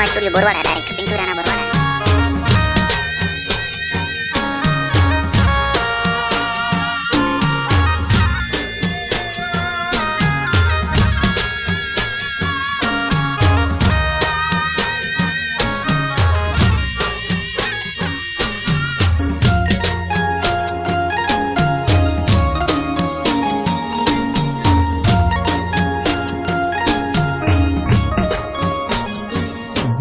Cinema studio Borwada, director Pintu Rana Borwada.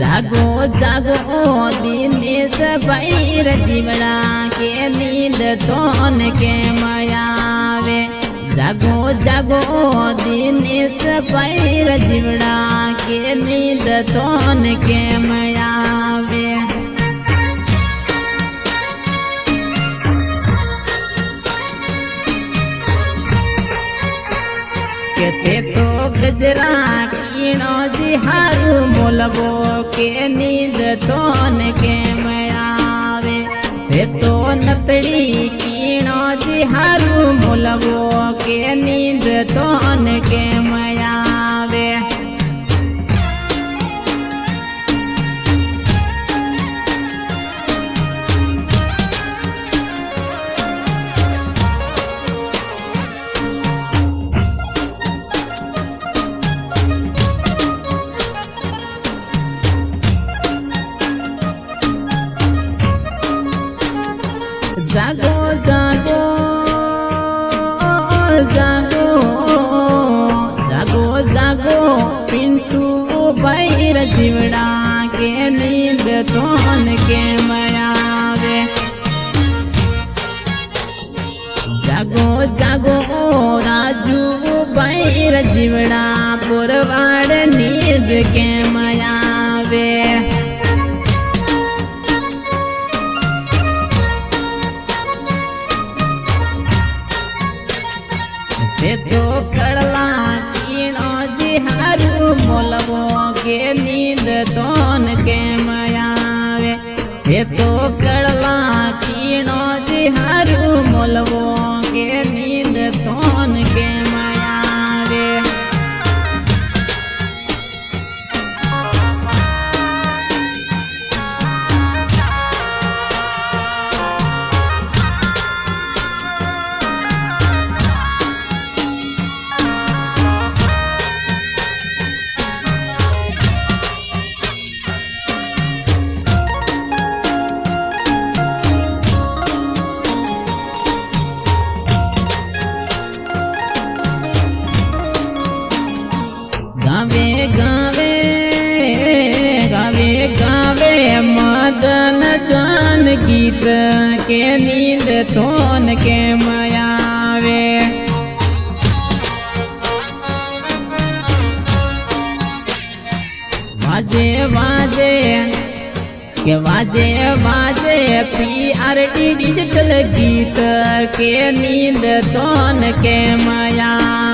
जागो जागो दिनेश भाई रजीवड़ा के नींद तोन के मयावे। जागो जागो दिनेश भाई रजीवड़ा के नींद तोन के मयावे। कहते तो गजरा कीणो जी हारू मोलबो के नींद तोन के मयावे। हे तो नतड़ी कीणो जी हारू मोलबो के नींद तोन के मयावे। जागो जागो जागो जागो जागो पिंटू भाई रजीवड़ा के नींद तोन के मयावे। जागो जागो राजू भाई रजीवड़ा बोरवाड़ नींद के मयावे। तो कड़ला कीणो जी हारू मोलबो के नींद तोन के मयावे। हे तो कड़ला कीणो जी हारू मोलबो के नींद तोन के मयावे। गावे गावे गावे गावे मदन जान गीत के नींद तोन के मयावे। वाजे वाजे के वाजे वाजे PRD डिजिटल गीत के नींद तोन के मयावे।